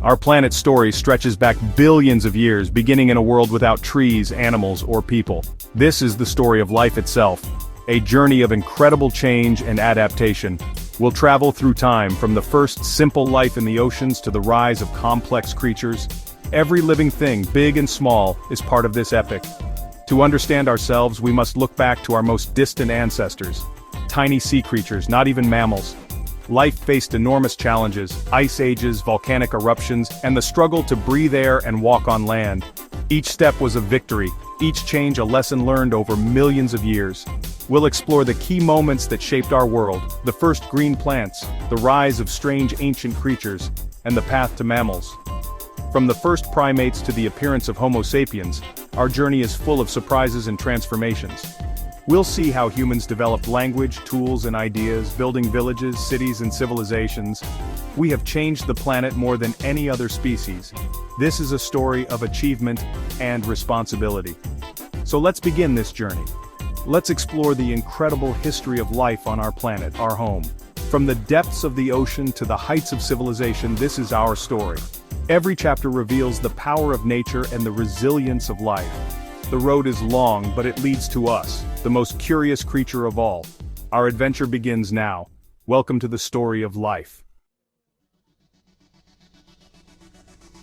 Our planet's story stretches back billions of years, beginning in a world without trees, animals, or people. This is the story of life itself, a journey of incredible change and adaptation. We'll travel through time from the first simple life in the oceans to the rise of complex creatures. Every living thing, big and small, is part of this epic. To understand ourselves, we must look back to our most distant ancestors. Tiny sea creatures, not even mammals. Life faced enormous challenges: ice ages, volcanic eruptions, and the struggle to breathe air and walk on land. Each step was a victory, each change a lesson learned over millions of years. We'll explore the key moments that shaped our world: the first green plants, the rise of strange ancient creatures, and the path to mammals. From the first primates to the appearance of Homo sapiens, our journey is full of surprises and transformations. We'll see how humans developed language, tools, and ideas, building villages, cities, and civilizations. We have changed the planet more than any other species. This is a story of achievement and responsibility. So let's begin this journey. Let's explore the incredible history of life on our planet, our home. From the depths of the ocean to the heights of civilization, this is our story. Every chapter reveals the power of nature and the resilience of life. The road is long, but it leads to us, the most curious creature of all. Our adventure begins now. Welcome to the story of life.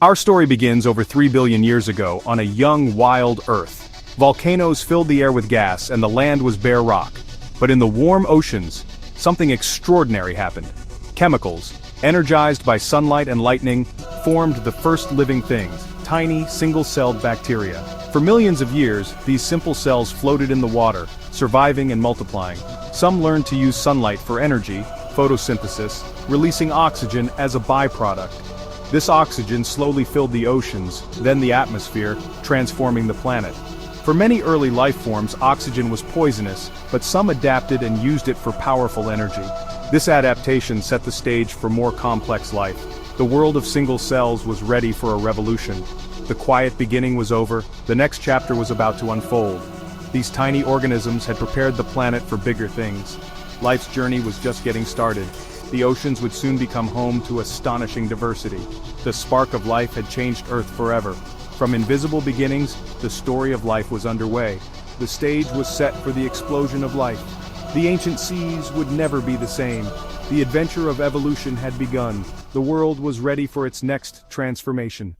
Our story begins over 3 billion years ago on a young, wild Earth. Volcanoes filled the air with gas and the land was bare rock. But in the warm oceans, something extraordinary happened. Chemicals, energized by sunlight and lightning, formed the first living things: tiny, single-celled bacteria. For millions of years, these simple cells floated in the water, surviving and multiplying. Some learned to use sunlight for energy, photosynthesis, releasing oxygen as a byproduct. This oxygen slowly filled the oceans, then the atmosphere, transforming the planet. For many early life forms, oxygen was poisonous, but some adapted and used it for powerful energy. This adaptation set the stage for more complex life. The world of single cells was ready for a revolution. The quiet beginning was over, the next chapter was about to unfold. These tiny organisms had prepared the planet for bigger things. Life's journey was just getting started. The oceans would soon become home to astonishing diversity. The spark of life had changed Earth forever. From invisible beginnings, the story of life was underway. The stage was set for the explosion of life. The ancient seas would never be the same. The adventure of evolution had begun. The world was ready for its next transformation.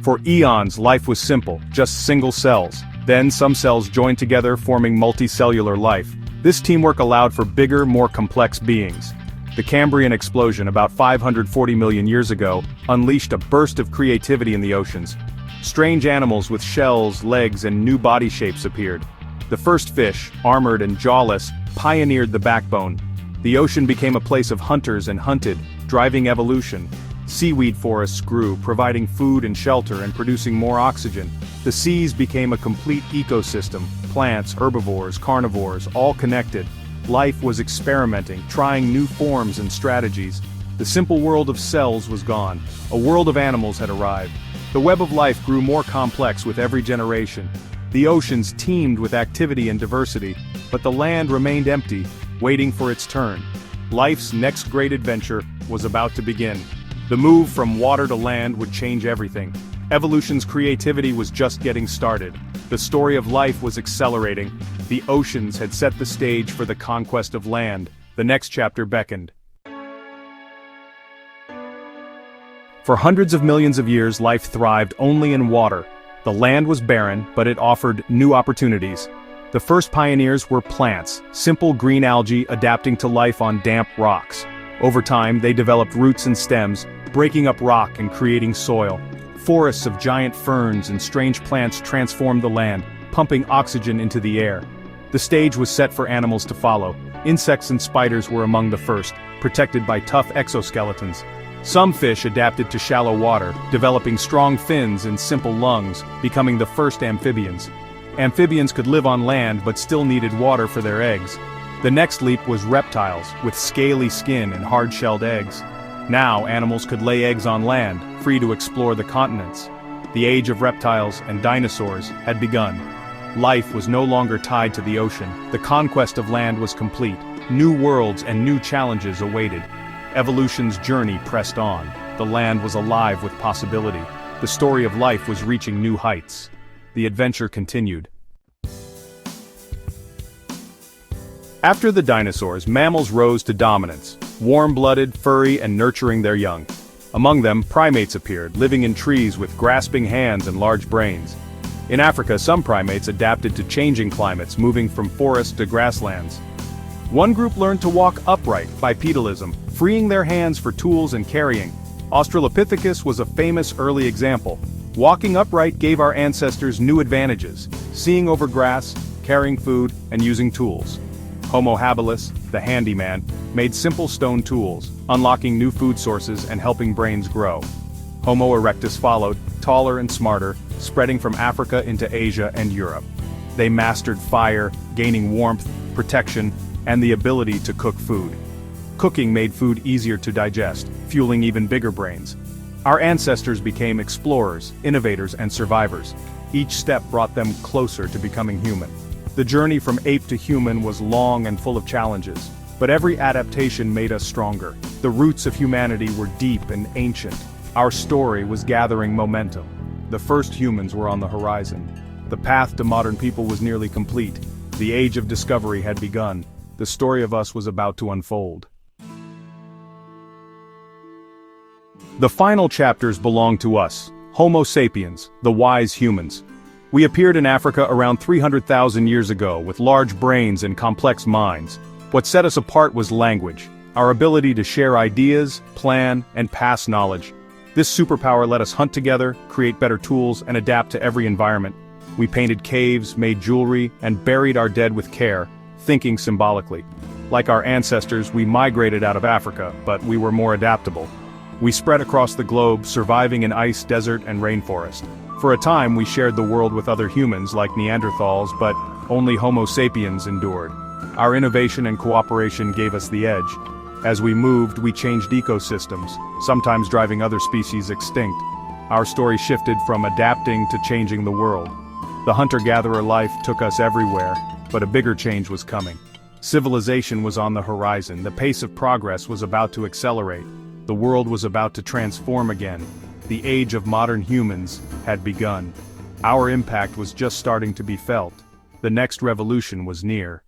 For eons, life was simple, just single cells. Then some cells joined together, forming multicellular life. This teamwork allowed for bigger, more complex beings. The Cambrian explosion, about 540 million years ago, unleashed a burst of creativity in the oceans. Strange animals with shells, legs, and new body shapes appeared. The first fish, armored and jawless, pioneered the backbone. The ocean became a place of hunters and hunted, driving evolution. Seaweed forests grew, providing food and shelter and producing more oxygen. The seas became a complete ecosystem: plants, herbivores, carnivores, all connected. Life was experimenting, trying new forms and strategies. The simple world of cells was gone. A world of animals had arrived. The web of life grew more complex with every generation. The oceans teemed with activity and diversity, but the land remained empty, waiting for its turn. Life's next great adventure was about to begin. The move from water to land would change everything. Evolution's creativity was just getting started. The story of life was accelerating. The oceans had set the stage for the conquest of land. The next chapter beckoned. For hundreds of millions of years, life thrived only in water. The land was barren, but it offered new opportunities. The first pioneers were plants, simple green algae adapting to life on damp rocks. Over time, they developed roots and stems, breaking up rock and creating soil. Forests of giant ferns and strange plants transformed the land, pumping oxygen into the air. The stage was set for animals to follow. Insects and spiders were among the first, protected by tough exoskeletons. Some fish adapted to shallow water, developing strong fins and simple lungs, becoming the first amphibians. Amphibians could live on land but still needed water for their eggs. The next leap was reptiles, with scaly skin and hard-shelled eggs. Now animals could lay eggs on land, free to explore the continents. The age of reptiles and dinosaurs had begun. Life was no longer tied to the ocean. The conquest of land was complete. New worlds and new challenges awaited. Evolution's journey pressed on. The land was alive with possibility. The story of life was reaching new heights. The adventure continued. After the dinosaurs, mammals rose to dominance, warm-blooded, furry, and nurturing their young. Among them, primates appeared, living in trees with grasping hands and large brains. In Africa, some primates adapted to changing climates, moving from forests to grasslands. One group learned to walk upright, bipedalism, freeing their hands for tools and carrying. Australopithecus was a famous early example. Walking upright gave our ancestors new advantages, seeing over grass, carrying food, and using tools. Homo habilis, the handyman, made simple stone tools, unlocking new food sources and helping brains grow. Homo erectus followed, taller and smarter, spreading from Africa into Asia and Europe. They mastered fire, gaining warmth, protection, and the ability to cook food. Cooking made food easier to digest, fueling even bigger brains. Our ancestors became explorers, innovators, and survivors. Each step brought them closer to becoming human. The journey from ape to human was long and full of challenges, but every adaptation made us stronger. The roots of humanity were deep and ancient. Our story was gathering momentum. The first humans were on the horizon. The path to modern people was nearly complete. The age of discovery had begun. The story of us was about to unfold. The final chapters belong to us, Homo sapiens, the wise humans. We appeared in Africa around 300,000 years ago with large brains and complex minds. What set us apart was language, our ability to share ideas, plan, and pass knowledge. This superpower let us hunt together, create better tools, and adapt to every environment. We painted caves, made jewelry, and buried our dead with care, thinking symbolically. Like our ancestors, we migrated out of Africa, but we were more adaptable. We spread across the globe, surviving in ice, desert, and rainforest. For a time, we shared the world with other humans like Neanderthals, but only Homo sapiens endured. Our innovation and cooperation gave us the edge. As we moved, we changed ecosystems, sometimes driving other species extinct. Our story shifted from adapting to changing the world. The hunter-gatherer life took us everywhere, but a bigger change was coming. Civilization was on the horizon. The pace of progress was about to accelerate. The world was about to transform again. The age of modern humans had begun. Our impact was just starting to be felt. The next revolution was near.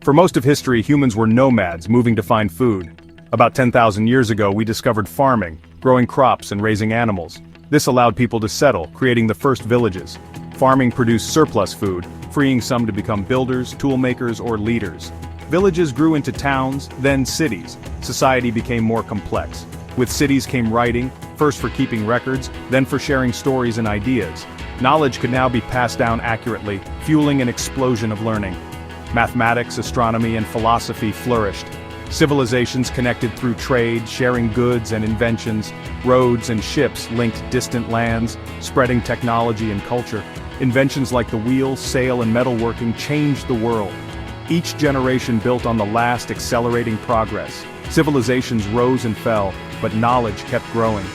For most of history, humans were nomads, moving to find food. About 10,000 years ago, we discovered farming, growing crops and raising animals. This allowed people to settle, creating the first villages. Farming produced surplus food, freeing some to become builders, toolmakers, or leaders. Villages grew into towns, then cities. Society became more complex. With cities came writing, first for keeping records, then for sharing stories and ideas. Knowledge could now be passed down accurately, fueling an explosion of learning. Mathematics, astronomy, and philosophy flourished. Civilizations connected through trade, sharing goods and inventions. Roads and ships linked distant lands, spreading technology and culture. Inventions like the wheel, sail, and metalworking changed the world. Each generation built on the last, accelerating progress. Civilizations rose and fell, but knowledge kept growing.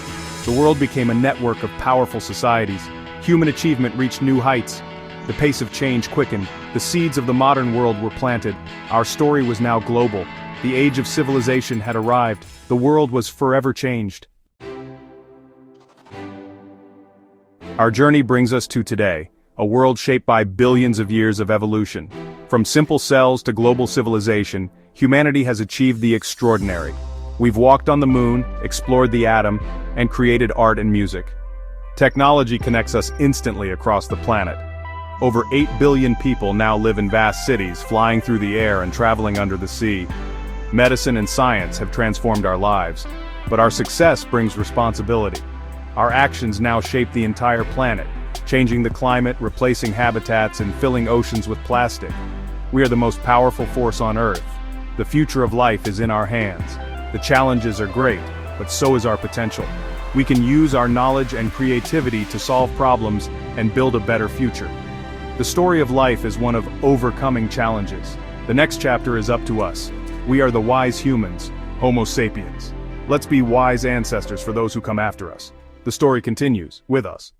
The world became a network of powerful societies. Human achievement reached new heights. The pace of change quickened. The seeds of the modern world were planted. Our story was now global. The age of civilization had arrived. The world was forever changed. Our journey brings us to today, a world shaped by billions of years of evolution. From simple cells to global civilization, humanity has achieved the extraordinary. We've walked on the moon, explored the atom, and created art and music. Technology connects us instantly across the planet. Over 8 billion people now live in vast cities, flying through the air and traveling under the sea. Medicine and science have transformed our lives, but our success brings responsibility. Our actions now shape the entire planet, changing the climate, replacing habitats, and filling oceans with plastic. We are the most powerful force on Earth. The future of life is in our hands. The challenges are great, but so is our potential. We can use our knowledge and creativity to solve problems and build a better future. The story of life is one of overcoming challenges. The next chapter is up to us. We are the wise humans, Homo sapiens. Let's be wise ancestors for those who come after us. The story continues with us.